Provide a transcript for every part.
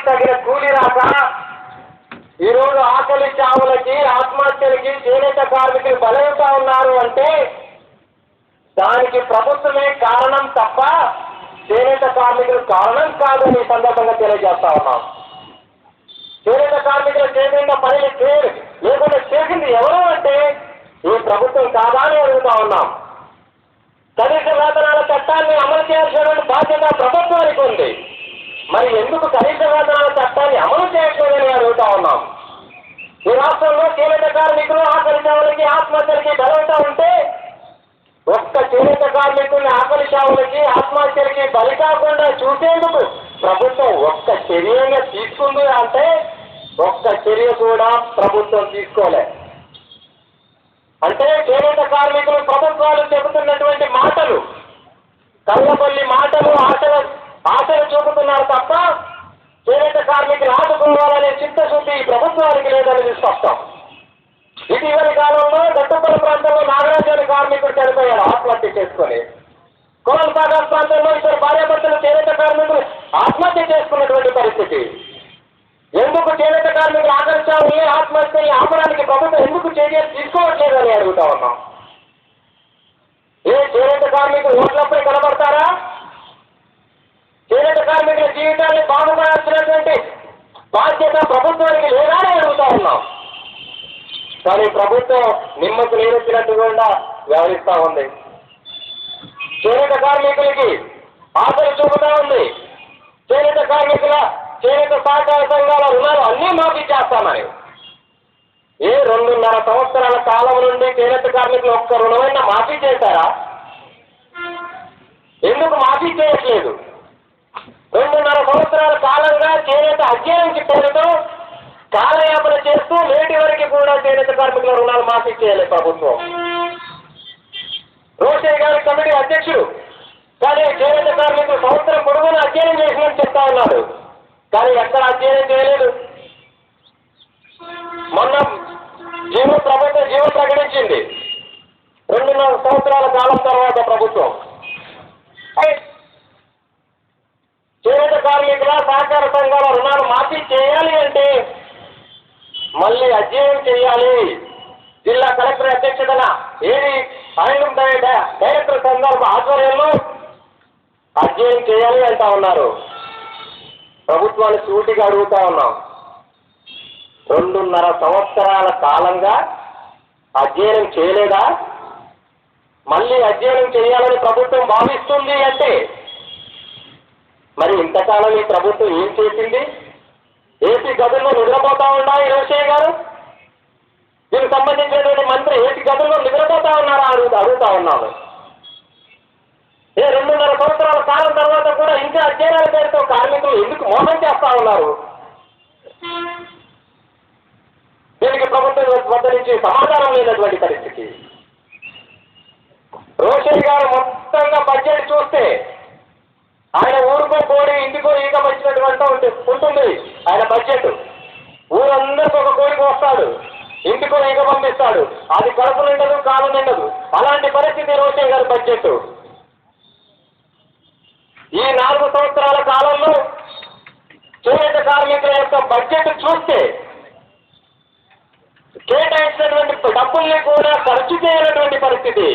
తగిన కూలి రాక ఈరోజు ఆకలి చావులకి ఆత్మహత్యలకి చేనేత కార్మికులు బలవుతా ఉన్నారు అంటే దానికి ప్రభుత్వమే కారణం తప్ప చేనేత కార్మికులు కారణం కాదు అని ఈ సందర్భంగా తెలియజేస్తా ఉన్నాం. చేనేత కార్మికులు చేసిన పనిని లేకుండా చేసింది ఎవరు అంటే ఈ ప్రభుత్వం కాదా అని అడుగుతా ఉన్నాం. కనీస వేతనాల చట్టాన్ని అమలు చేయాల్సినటువంటి బాధ్యత ప్రభుత్వానికి ఉంది. మరి ఎందుకు కనీస వేతనాల చట్టాన్ని అమలు చేయట్లేదని అడుగుతా ఉన్నాం. ఈ రాష్ట్రంలో చేనేత కార్మికులు ఆకలి చావులకి ఆత్మహత్యలకి బలవుతా ఉంటే ఒక్క చేనేత కార్మికుల్ని ఆకలి చావులకి ఆత్మహత్యలకి బలి కాకుండా చూసేందుకు ప్రభుత్వం ఒక్క చర్యగా తీసుకుంది అంటే ఒక్క చర్య కూడా ప్రభుత్వం తీసుకోలే. అంటే చేనేత కార్మికులు ప్రభుత్వాలు చెబుతున్నటువంటి మాటలు కళ్ళబొల్లి మాటలు ఆశలు చూపుతున్నారు తప్ప చేనేత కార్మికులు ఆదుకోవాలనే చిత్తశుద్ధి ఈ ప్రభుత్వానికి లేదని స్పష్టం. ఇటీవలి కాలంలో దట్టుపల్లి ప్రాంతంలో నాగరాజు కార్మికుడు చనిపోయారు ఆత్మహత్య చేసుకొని. కోల్సాగర్ ప్రాంతంలో ఇద్దరు భార్యాభర్తలు చేనేత కార్మికులు ఆత్మహత్య చేసుకున్నటువంటి పరిస్థితి. ఎందుకు చేనేత కార్మికులు ఆకర్షాలని ఆత్మహత్యని ఆపడానికి ప్రభుత్వం ఎందుకు చర్యలు తీసుకోవట్లేదని అడుగుతా ఉన్నాం. ఏ చేనేత కార్మికులు ఓట్లపై కనబడతారా? చేనేత కార్మికుల జీవితాన్ని బాగుపడాల్సినటువంటి బాధ్యత ప్రభుత్వానికి లేదా అని అడుగుతా ఉన్నాం. కానీ ప్రభుత్వం నిమ్మకు నీరెత్తినట్టుగా వ్యవహరిస్తూ ఉంది. చేనేత కార్మికులకి ఆశలు చూపుతా ఉంది. చేనేత సహకార సంఘాల రుణాలు అన్నీ మాఫీ చేస్తామని 2.5 సంవత్సరాల కాలం నుండి చేనేత కార్మికులు ఒక్క రుణమైనా మాఫీ చేశారా? ఎందుకు మాఫీ చేయట్లేదు? 2.5 సంవత్సరాల కాలంగా చేనేత అధ్యయనం పేరుతో కాలయాపన చేస్తూ నేటి వరకు కూడా చేనేత కార్మికుల రుణాలు మాఫీ చేయలేదు ప్రభుత్వం. రోషయ్య గారి కమిటీ అధ్యక్షుడు కానీ చేనేత కార్మికులు సంవత్సరం పొడవునా అధ్యయనం చేసినట్టు చెప్తా ఉన్నారు. కానీ ఎక్కడ అధ్యయనం చేయలేదు. మొన్న ప్రభుత్వం జీవో ప్రకటించింది 2.5 సంవత్సరాల కాలం తర్వాత ప్రభుత్వం. చేనేత కార్మికుల సహకార సంఘాల రుణాలు మాఫీ చేయాలి అంటే మళ్ళీ అధ్యయనం చేయాలి. జిల్లా కలెక్టర్ అధ్యక్షతన డైరెక్టర్ సందర్భ ఆధ్వర్యంలో అధ్యయనం చేయాలి అంటా ఉన్నారు. ప్రభుత్వాన్ని సూటిగా అడుగుతా ఉన్నాం. 2.5 సంవత్సరాల కాలంగా అధ్యయనం చేయలేదా? మళ్ళీ అధ్యయనం చేయాలని ప్రభుత్వం భావిస్తుంది అంటే మరి ఇంతకాలం ఈ ప్రభుత్వం ఏం చేసింది? ఏసీ గదుల్లో నిద్రపోతా ఉండా ఈ రోషయ్య గారు? దీనికి సంబంధించినటువంటి మంత్రి ఏసీ గదుల్లో నిద్రపోతా ఉన్నారా అడుగుతా ఉన్నాను. 2.5 సంవత్సరాల కాలం తర్వాత కూడా ఇంకా అధ్యయనాల పేరుతో కార్మికులు ఎందుకు మోసం చేస్తా ఉన్నారు? దీనికి ప్రభుత్వం వద్ద నుంచి సమాధానం లేనటువంటి పరిస్థితి. రోషయ్య గారు మొత్తంగా బడ్జెట్ చూస్తే ఆయన ఊరుకో కోడి ఇంటికో ఈక వచ్చినటువంటి ఉంటుంది ఆయన బడ్జెట్. ఊరందరికీ ఒక కోడికి వస్తాడు, ఇంటికో ఈక పంపిస్తాడు. అది కడుపు నిండదు, కాలం నిండదు. అలాంటి పరిస్థితి రోషయ్య గారి బడ్జెట్. ఈ 4 సంవత్సరాల కాలంలో చేనేత కార్మికుల యొక్క బడ్జెట్ చూస్తే కేటాయించినటువంటి డబ్బుల్ని కూడా ఖర్చు చేయనటువంటి పరిస్థితి.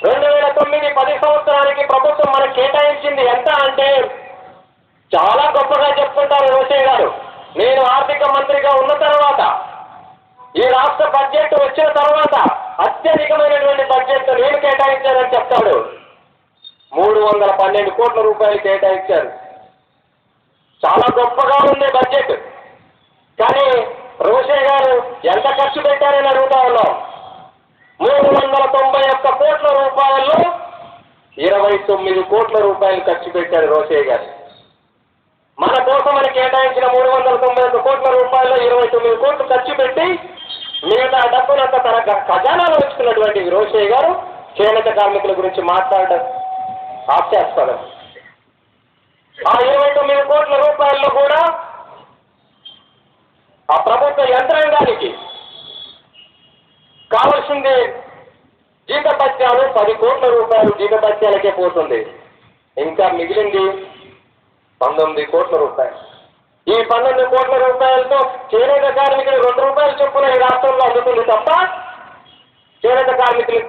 2009-10 సంవత్సరానికి ప్రభుత్వం మనకు కేటాయించింది ఎంత అంటే చాలా గొప్పగా చెప్పుకుంటారు రోషయ్య గారు. నేను ఆర్థిక మంత్రిగా ఉన్న తర్వాత ఈ రాష్ట్ర బడ్జెట్ వచ్చిన తర్వాత అత్యధికమైనటువంటి బడ్జెట్ నేను కేటాయించానని చెప్తాడు. 312 కోట్ల రూపాయలు కేటాయించారు. చాలా గొప్పగా ఉంది బడ్జెట్. కానీ రోషయ్య గారు ఎంత ఖర్చు పెట్టారని అడుగుతా ఉన్నాం. 391 కోట్ల రూపాయల్లో 29 కోట్ల రూపాయలు ఖర్చు పెట్టారు రోషయ్య గారు. మన కోసమని కేటాయించిన 391 కోట్ల రూపాయల్లో 29 కోట్లు ఖర్చు పెట్టి మిగతా డబ్బులంతా తన ఖజానాలో ఉంచుకున్నటువంటి రోషయ్య గారు చేనేత కార్మికుల గురించి మాట్లాడడం హాస్యాస్పదం. ఆ 29 కోట్ల రూపాయల్లో కూడా ఆ ప్రభుత్వ యంత్రాంగానికి కావలసింది జీతభత్యాలు 10 కోట్ల రూపాయలు జీతభత్యాలకే పోతుంది. ఇంకా మిగిలింది 19 కోట్ల రూపాయలు. ఈ 12 కోట్ల రూపాయలతో చేనేత కార్మికులు 2 రూపాయలు చొప్పున ఈ రాష్ట్రంలో అందుతుంది తప్ప చేనేత కార్మికులు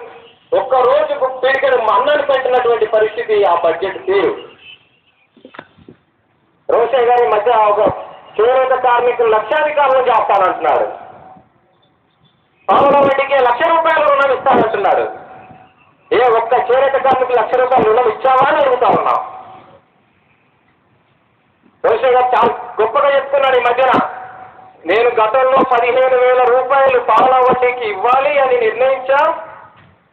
ఒక్క రోజుకు పిడికెడు అన్నను పెట్టినటువంటి పరిస్థితి ఆ బడ్జెట్ తీరు. రోషే గారి మధ్య ఒక చేనేత కార్మికులు లక్షాధికారులు చేస్తానంటున్నాడు. పావుల వడ్డీకి ₹1,00,000 రుణం ఇస్తానంటున్నాడు. ఒక్క చేనేత కార్మికులు ₹1,00,000 రుణం ఇచ్చావా అని అడుగుతా ఉన్నాం. రోషే గారు చాలా గొప్పగా చెప్తున్నాడు ఈ మధ్యన. నేను గతంలో ₹15,000 పావుల వడ్డీకి ఇవ్వాలి అని నిర్ణయించాం.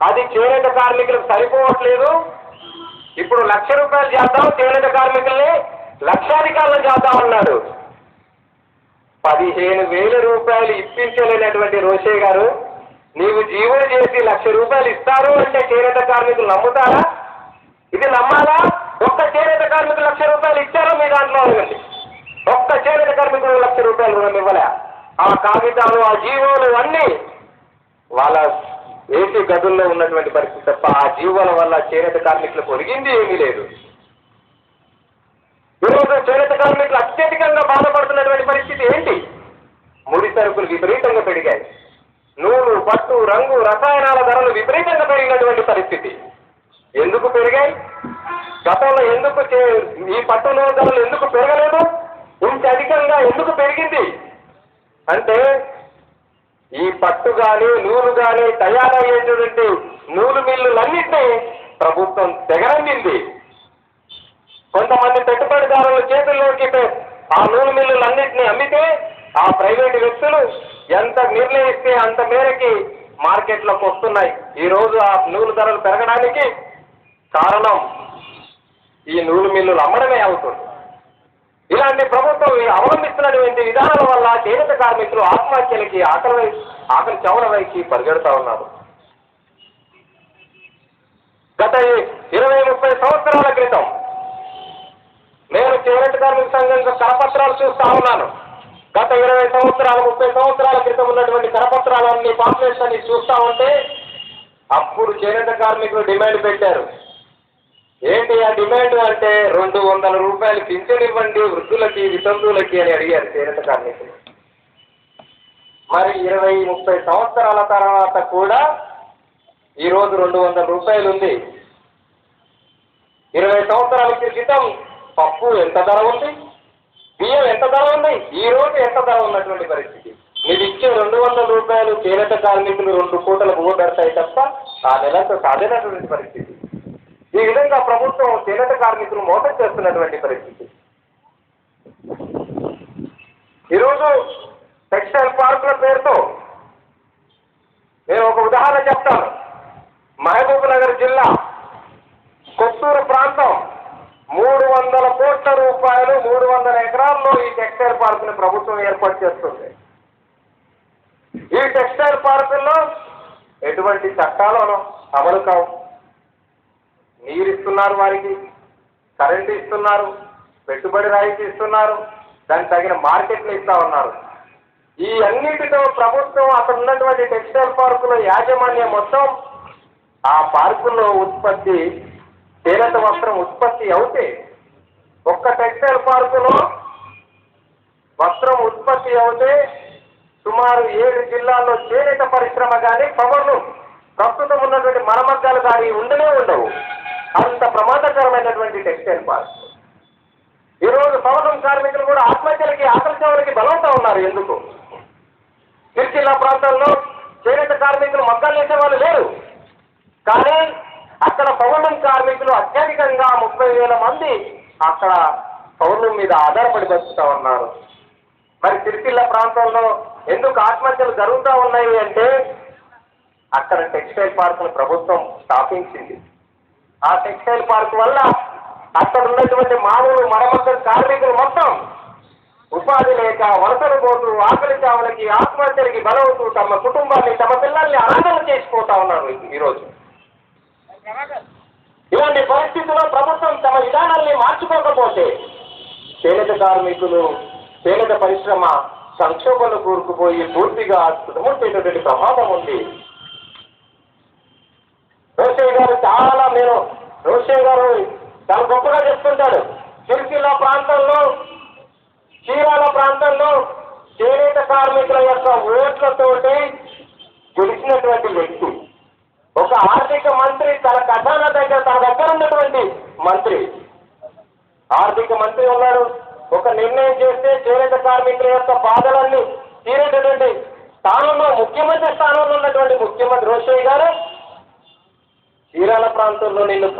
అది చేనేత కార్మికులకు సరిపోవట్లేదు. ఇప్పుడు ₹1,00,000 చేద్దాం, చేనేత కార్మికుల్ని లక్షాధికారులు చేద్దామన్నాడు. ₹15,000 ఇప్పించలేనటువంటి రోషే గారు, నీవు జీవులు చేసి ₹1,00,000 ఇస్తారు అంటే చేనేత కార్మికులు నమ్ముతారా? ఇది నమ్మాలా? ఒక్క చేనేత కార్మికులు ₹1,00,000 ఇచ్చారో మీ దాంట్లో అడగండి. ఒక్క చేనేత కార్మికులు ₹1,00,000 రుణం ఇవ్వలే. ఆ కాగితాలు, ఆ జీవోలు అన్నీ వాళ్ళ ఏసీ గదుల్లో ఉన్నటువంటి పరిస్థితి తప్ప ఆ జీవోల వల్ల చేనేత కార్మికులకు ఒరిగింది ఏమీ లేదు. ఈరోజు చేనేత కార్మికులు అత్యధికంగా బాధపడుతున్నటువంటి పరిస్థితి ఏంటి? ముడి సరుకులు విపరీతంగా పెరిగాయి. నూలు, పట్టు, రంగు, రసాయనాల ధరలు విపరీతంగా పెరిగినటువంటి పరిస్థితి. ఎందుకు పెరిగాయి? గతంలో ఎందుకు ఈ పట్టు నూలు ధరలు ఎందుకు పెరగలేదు? ఇంత అధికంగా ఎందుకు పెరిగింది అంటే ఈ పట్టు కానీ నూలు కానీ తయారయ్యేటువంటి నూలు మిల్లులన్నింటినీ ప్రభుత్వం తెగరంగింది. కొంతమంది పెట్టుబడిదారుల చేతుల్లోకి ఆ నూలు మిల్లులన్నింటినీ అమ్మితే ఆ ప్రైవేటు వ్యక్తులు ఎంత నిర్ణయిస్తే అంత మేరకి మార్కెట్లోకి వస్తున్నాయి. ఈరోజు ఆ నూలు ధరలు పెరగడానికి కారణం ఈ నూలు మిల్లులు అమ్మడమే అవుతుంది. ఇలాంటి ప్రభుత్వం అవలంబిస్తున్నటువంటి విధానాల వల్ల చేనేత కార్మికులు ఆత్మహత్యలకి, ఆకలి చవల వైకి పరిగెడుతూ ఉన్నారు. గత 20-30 సంవత్సరాల క్రితం నేను చేనేత కార్మిక సంఘం కరపత్రాలు చూస్తా ఉన్నాను. గత 20 సంవత్సరాలు 30 సంవత్సరాల క్రితం ఉన్నటువంటి కరపత్రాలన్నీ, పాంప్లెట్స్ అన్ని చూస్తా ఉంటే అప్పుడు చేనేత కార్మికులు డిమాండ్ పెట్టారు. ఏంటి ఆ డిమాండ్ అంటే ₹200 పింఛన్ ఇవ్వండి వృద్ధులకి, వితంతువులకి అని అడిగారు చేనేత కార్మికులు. మరి 20-30 సంవత్సరాల తర్వాత కూడా ఈరోజు ₹200 ఉంది. 20 సంవత్సరాల క్రితం పప్పు ఎంత ధర ఉంది, బియ్యం ఎంత ధర ఉంది, ఈ రోజు ఎంత ధర ఉన్నటువంటి పరిస్థితి. మీరు ఇచ్చే ₹200 చేనేత కార్మికులు 2 పూటల భూమి పెడతాయి తప్ప ఆ నెలంతా సాధైనటువంటి పరిస్థితి. ఈ విధంగా ప్రభుత్వం చేనేత కార్మికులు మోసం చేస్తున్నటువంటి పరిస్థితి. ఈరోజు టెక్స్టైల్ పార్కుల పేరుతో నేను ఒక ఉదాహరణ చెప్తాను. మహబూబ్ నగర్ జిల్లా కొత్తూరు ప్రాంతం 300 కోట్ల రూపాయలు 300 ఎకరాల్లో ఈ టెక్స్టైల్ పార్కుని ప్రభుత్వం ఏర్పాటు చేస్తుంది. ఈ టెక్స్టైల్ పార్కుల్లో ఎటువంటి చట్టాలను అమలు కావు. నీరు ఇస్తున్నారు, వారికి కరెంటు ఇస్తున్నారు, పెట్టుబడి రాయితీ ఇస్తున్నారు, దానికి తగిన మార్కెట్లు ఇస్తా ఉన్నారు. ఈ అన్నిటితో ప్రభుత్వం అక్కడ ఉన్నటువంటి టెక్స్టైల్ పార్కుల యాజమాన్యం మొత్తం ఆ పార్కుల్లో ఉత్పత్తి, చేనేత వస్త్రం ఉత్పత్తి అవుతే ఒక్క టెక్స్టైల్ పార్కులో వస్త్రం ఉత్పత్తి అవుతే సుమారు 7 జిల్లాల్లో చేనేత పరిశ్రమ కానీ, పవర్లు ప్రస్తుతం ఉన్నటువంటి మరమగ్గాలు కానీ ఉండనే ఉండవు. అంత ప్రమాదకరమైనటువంటి టెక్స్టైల్ పార్క్. ఈరోజు పవనం కార్మికులు కూడా ఆత్మహత్యలకి, ఆకలి చావులకి బలవుతా ఉన్నారు. ఎందుకు? సిరిసిల్ల ప్రాంతాల్లో చేనేత కార్మికులు మగ్గాలు వేసే వాళ్ళు లేరు, కానీ అక్కడ పౌర్ణం కార్మికులు అత్యధికంగా 30,000 మంది అక్కడ పౌర్ణం మీద ఆధారపడి బతుకుతా ఉన్నారు. మరి సిరిసిల్ల ప్రాంతంలో ఎందుకు ఆత్మహత్యలు జరుగుతూ ఉన్నాయి అంటే అక్కడ టెక్స్టైల్ పార్కును ప్రభుత్వం స్థాపించింది. ఆ టెక్స్టైల్ పార్క్ వల్ల అక్కడ ఉన్నటువంటి మామూలు మరమ్మతు కార్మికులు మొత్తం ఉపాధి లేక వలసలు పోతూ ఆకలి చావులకి, ఆత్మహత్యలకి బలవుతూ తమ కుటుంబాన్ని, తమ పిల్లల్ని అనాథలు చేసిపోతా ఉన్నారు. ఈరోజు ఇలాంటి పరిస్థితుల్లో ప్రభుత్వం తమ విధానాల్ని మార్చుకోకపోతే చేనేత కార్మికులు, చేనేత పరిశ్రమ సంక్షోభంలో కూరుకుపోయి పూర్తిగా తుదముట్టేటటువంటి ప్రమాదం ఉంది. రోషే గారు చాలా గొప్పగా చెప్తుంటాడు. సిరిసిల్ల జిల్లా ప్రాంతంలో, చీరాల ప్రాంతంలో చేనేత కార్మికుల యొక్క ఓట్లతోటి గెలిచినటువంటి వ్యక్తి, ఒక ఆర్థిక మంత్రి, తన ఖజానా దగ్గర తన దగ్గర ఉన్నటువంటి మంత్రి, ఆర్థిక మంత్రి ఉన్నాడు. ఒక నిర్ణయం చేస్తే చేనేత కార్మికుల యొక్క బాధలన్నీ తీరేటటువంటి స్థానంలో, ముఖ్యమంత్రి స్థానంలో ఉన్నటువంటి ముఖ్యమంత్రి రోషయ్య గారు చీరాల ప్రాంతంలో నిన్ను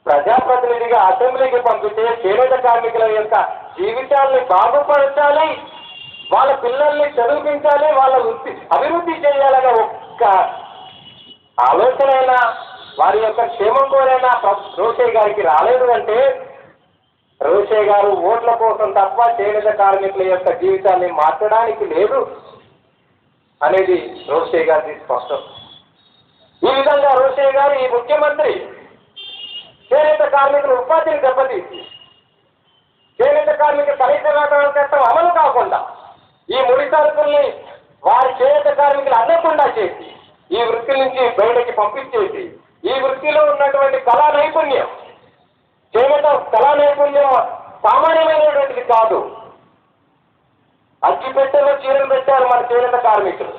ప్రజాప్రతినిధిగా అసెంబ్లీకి పంపితే చేనేత కార్మికుల యొక్క జీవితాల్ని బాగుపరచాలి, వాళ్ళ పిల్లల్ని చదివించాలి, వాళ్ళ అభివృద్ధి చేయాలనే ఒక్క ఆలోచనైనా, వారి యొక్క క్షేమం కోరైనా రోషయ్య గారికి రాలేదు అంటే, రోషయ్య గారు ఓట్ల కోసం తప్ప చేనేత కార్మికుల యొక్క జీవితాన్ని మార్చడానికి లేదు అనేది రోషయ్య గారి స్పష్టం. ఈ విధంగా రోషయ్య గారు, ఈ ముఖ్యమంత్రి చేనేత కార్మికుల ఉపాధిని దెబ్బతీసి, చేనేత కార్మిక కనీస వేతన చట్టం అమలు కాకుండా ఈ ముడి సరుకుల్ని వారి చేనేత కార్మికులు అందకుండా చేసి, ఈ వృత్తి నుంచి బయటకి పంపించేసి, ఈ వృత్తిలో ఉన్నటువంటి కళా నైపుణ్యం, చేనేత కళా నైపుణ్యం సామాన్యమైనటువంటిది కాదు. అగ్గిపెట్టెలో చీరలు పెట్టారు మన చేనేత కార్మికులు.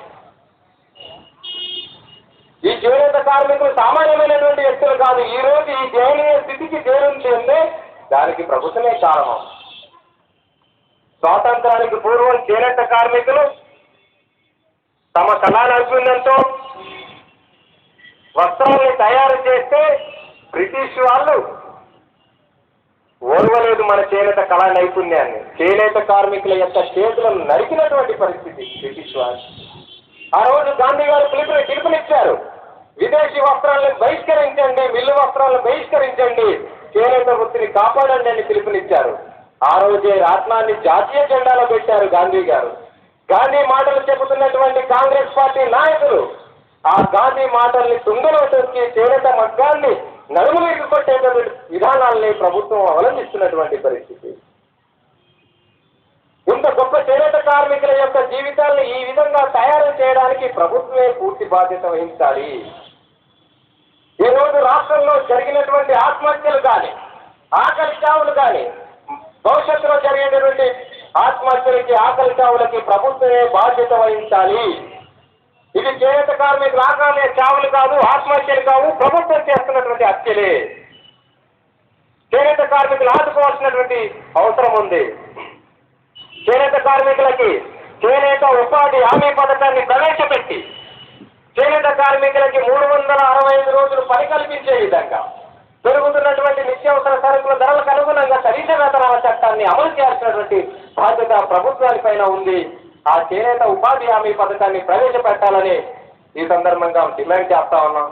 ఈ చేనేత కార్మికులు సామాన్యమైనటువంటి వ్యక్తులు కాదు. ఈ రోజు ఈ దయనీయ స్థితికి చేరుంచిందే దానికి ప్రభుత్వమే కారణం. స్వాతంత్రానికి పూర్వం చేనేత కార్మికులు తమ కళా నైపుణ్యంతో వస్త్రాన్ని తయారు చేస్తే బ్రిటిష్ వాళ్ళు ఓర్వలేదు మన చేనేత కళా నైపుణ్యాన్ని. చేనేత కార్మికుల యొక్క చేతులను నరికినటువంటి పరిస్థితి బ్రిటిష్ వాళ్ళు. ఆ రోజు గాంధీ గారు పిలుపునిచ్చారు, విదేశీ వస్త్రాలను బహిష్కరించండి, మిల్లు వస్త్రాలను బహిష్కరించండి, చేనేత వృత్తిని కాపాడండి అని పిలుపునిచ్చారు. ఆ రోజే రాట్నాన్ని జాతీయ జెండాలో పెట్టారు గాంధీ గారు. గాంధీ మాటలు చెబుతున్నటువంటి కాంగ్రెస్ పార్టీ నాయకులు ఆ గాంధీ మాటల్ని తుంగలో తొక్కి చేనేత మగ్గాన్ని నడుములకు కొట్టేటువంటి విధానాల్ని ప్రభుత్వం అవలంబిస్తున్నటువంటి పరిస్థితి. ఇంత గొప్ప చేనేత కార్మికుల యొక్క జీవితాలను ఈ విధంగా తయారు చేయడానికి ప్రభుత్వమే పూర్తి బాధ్యత వహించాలి. ఈ రోజు రాష్ట్రంలో జరిగినటువంటి ఆత్మహత్యలు కానీ, ఆకలి చావులు కానీ, భవిష్యత్తులో జరిగేటటువంటి ఆత్మహత్యలకి, ఆకలి చావులకి ప్రభుత్వమే బాధ్యత వహించాలి. ఇది చేనేత కార్మికులు ఆకాలే చావులు కాదు, ఆత్మహత్యలు కావు, ప్రభుత్వం చేస్తున్నటువంటి హత్యలే. చేనేత కార్మికులు ఆదుకోవాల్సినటువంటి అవసరం ఉంది. చేనేత కార్మికులకి చేనేత ఉపాధి హామీ పథకాన్ని ప్రవేశపెట్టి చేనేత కార్మికులకి 365 రోజులు పని కల్పించే విధంగా పెరుగుతున్నటువంటి నిత్యావసర సరుకుల ధరలకు అనుగుణంగా కనీస వేతనాల చట్టాన్ని అమలు చేయాల్సినటువంటి బాధ్యత ప్రభుత్వానిపైన ఉంది. ఆ చేనేత ఉపాధి హామీ పథకాన్ని ప్రవేశపెట్టాలని ఈ సందర్భంగా డిమాండ్ చేస్తా ఉన్నాం.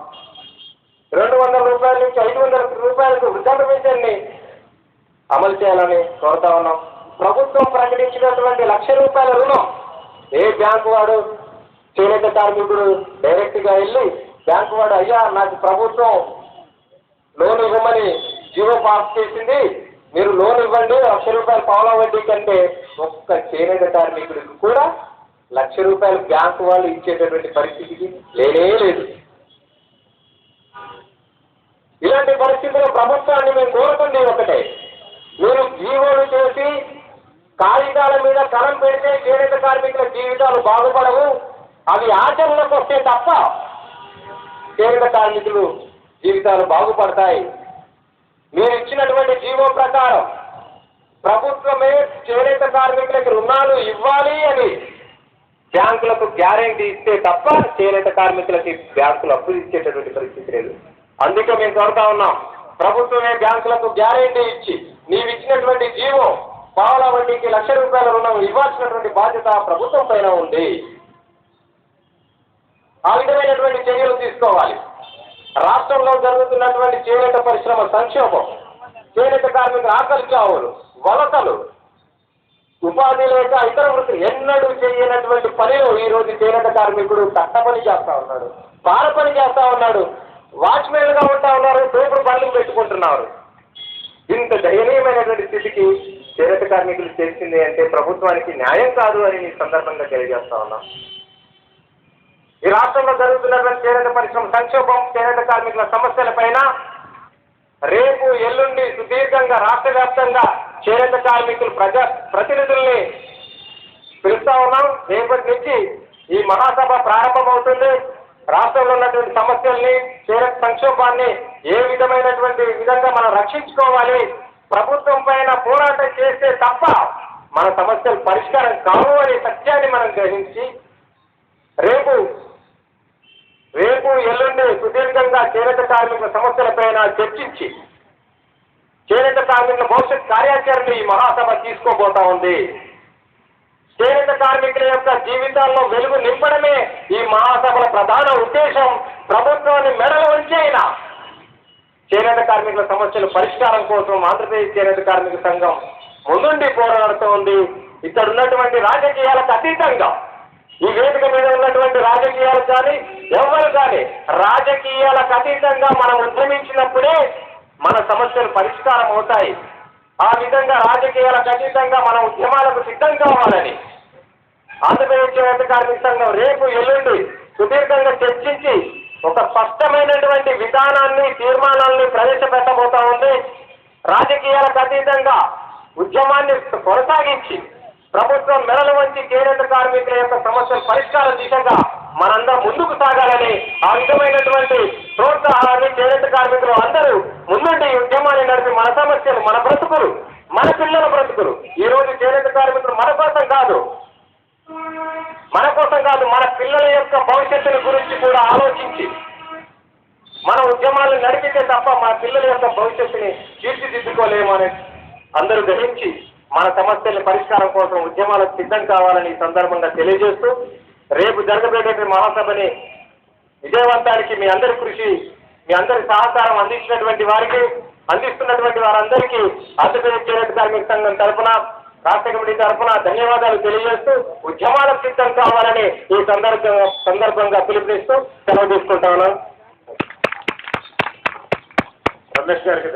200 రూపాయల నుంచి 500 రూపాయలకు వృద్ధాప్య పెన్షన్ని అమలు చేయాలని కోరుతా ఉన్నాం. ప్రభుత్వం ప్రకటించినటువంటి ₹1,00,000 రుణం ఏ బ్యాంకు వాడు, చేనేత కార్మికుడు డైరెక్ట్గా వెళ్ళి బ్యాంకు వాడు, అయ్యా నాకు ప్రభుత్వం లోన్ ఇవ్వమని జీవో పాస్ చేసింది, మీరు లోన్ ఇవ్వండి, ₹1,00,000 పావలా వడ్డీ కంటే ఒక్క చేనేత కార్మికుడికి కూడా ₹1,00,000 బ్యాంకు వాళ్ళు ఇచ్చేటటువంటి పరిస్థితికి లేదు. ఇలాంటి పరిస్థితుల్లో ప్రభుత్వాన్ని మేము కోరుతుంది ఒకటే, మీరు జీవోలు చేసి కాగితాల మీద కలం పెడితే చేనేత కార్మికుల జీవితాలు బాగుపడవు, అవి ఆచరణకు వస్తే తప్ప చేనేత కార్మికులు జీవితాలు బాగుపడతాయి. మీరు ఇచ్చినటువంటి జీవో ప్రకారం ప్రభుత్వమే చేనేత కార్మికులకు రుణాలు ఇవ్వాలి అని బ్యాంకులకు గ్యారెంటీ ఇస్తే తప్ప చేనేత కార్మికులకి బ్యాంకులు అప్పులు ఇచ్చేటటువంటి పరిస్థితి లేదు. అందుకే మేము కోరుతా ఉన్నాం, ప్రభుత్వమే బ్యాంకులకు గ్యారెంటీ ఇచ్చి నీవు ఇచ్చినటువంటి జీవో పావలా వడ్డీకి ₹1,00,000 రుణం ఇవ్వాల్సినటువంటి బాధ్యత ప్రభుత్వం పైన ఉంది. ఆ విధమైనటువంటి చర్యలు తీసుకోవాలి. రాష్ట్రంలో జరుగుతున్నటువంటి చేనేత పరిశ్రమ సంక్షోభం, చేనేత కార్మికుల ఆకలి చావులు, వలసలు, ఉపాధి లేక ఇతర వృత్తులు ఎన్నడూ చేయనటువంటి పనిలో ఈ రోజు చేనేత కార్మికుడు కట్టపని చేస్తా ఉన్నాడు, పార పని చేస్తా ఉన్నాడు, వాచ్మెన్గా ఉంటా ఉన్నారు, తోపుడు బండ్లు పెట్టుకుంటున్నారు. ఇంత దయనీయమైనటువంటి స్థితికి చేనేత కార్మికులు చేసింది అంటే ప్రభుత్వానికి న్యాయం కాదు అని ఈ సందర్భంగా తెలియజేస్తా ఉన్నాం. ఈ రాష్ట్రంలో జరుగుతున్నటువంటి చేనేత పరిశ్రమ సంక్షోభం, చేనేత కార్మికుల సమస్యల పైన రేపు ఎల్లుండి సుదీర్ఘంగా రాష్ట్ర వ్యాప్తంగా చేనేత కార్మికులు ప్రతినిధుల్ని పిలుస్తా ఉన్నాం. రేపటి నుంచి ఈ మహాసభ ప్రారంభమవుతుంది. రాష్ట్రంలో ఉన్నటువంటి సమస్యల్ని, చేనేత సంక్షోభాన్ని ఏ విధంగా మనం రక్షించుకోవాలి, ప్రభుత్వం పైన పోరాటం చేస్తే తప్ప మన సమస్యలు పరిష్కారం కావు అనే సత్యాన్ని మనం గ్రహించి రేపు ఎల్లుండి సుదీర్ఘంగా చేనేత కార్మికుల సమస్యలపైన చర్చించి చేనేత కార్మికుల భవిష్యత్ కార్యాచరణ ఈ మహాసభ తీసుకోబోతా ఉంది. చేనేత కార్మికుల యొక్క జీవితాల్లో వెలుగు నింపడమే ఈ మహాసభల ప్రధాన ఉద్దేశం. ప్రభుత్వాన్ని మెడలు ఉంచైనా చేనేత కార్మికుల సమస్యల పరిష్కారం కోసం ఆంధ్రప్రదేశ్ చేనేత కార్మిక సంఘం ముందుండి పోరాడుతూ ఉంది. ఇక్కడ ఉన్నటువంటి రాజకీయాలకు అతీతంగా, ఈ వేదిక మీద ఉన్నటువంటి రాజకీయాలు కానీ ఎవరు కానీ రాజకీయాలకు అతీతంగా మనం ఉద్యమించినప్పుడే మన సమస్యలు పరిష్కారం అవుతాయి. ఆ విధంగా రాజకీయాలకు అతీతంగా మన ఉద్యమాలకు సిద్ధం కావాలని ఆంధ్రప్రదేశ్ చేనేత కార్మిక సంఘం రేపు ఎల్లుండి సుదీర్ఘంగా చర్చించి ఒక స్పష్టమైనటువంటి విధానాన్ని, తీర్మానాన్ని ప్రవేశపెట్టబోతా ఉంది. రాజకీయాలకు అతీతంగా ఉద్యమాన్ని కొనసాగించి ప్రభుత్వం మెడలు వంచి చేనేత కార్మికుల యొక్క సమస్యల పరిష్కార దిశగా మనందరం ముందుకు సాగాలని, ఆ విధమైనటువంటి ప్రోత్సాహాన్ని చేనేత కార్మికులు అందరూ ముందుండి ఉద్యమాన్ని నడిపి మన సమస్యలు, మన బ్రతుకులు, మన పిల్లల బ్రతుకులు, ఈ రోజు చేనేత కార్మికులు మన కోసం కాదు, మన పిల్లల యొక్క భవిష్యత్తుల గురించి కూడా ఆలోచించి మన ఉద్యమాలను నడిపితే తప్ప మన పిల్లల యొక్క భవిష్యత్తుని తీర్చిదిద్దుకోలేము అని అందరూ గ్రహించి మన సమస్యల పరిష్కారం కోసం ఉద్యమాలకు సిద్ధం కావాలని ఈ సందర్భంగా తెలియజేస్తూ, రేపు జరగబోయేటువంటి మహాసభని విజయవంతానికి మీ అందరి కృషి, మీ అందరి సహకారం అందిస్తున్నటువంటి వారందరికీ ఆంధ్రప్రదేశ్ చేనేత కార్మిక సంఘం తరఫున, రాష్ట్ర కమిటీ తరఫున ధన్యవాదాలు తెలియజేస్తూ ఉద్యమాలకు సిద్ధం కావాలని ఈ సందర్భంగా పిలుపునిస్తూ సెలవు తీసుకుంటాను. రమేష్ గారికి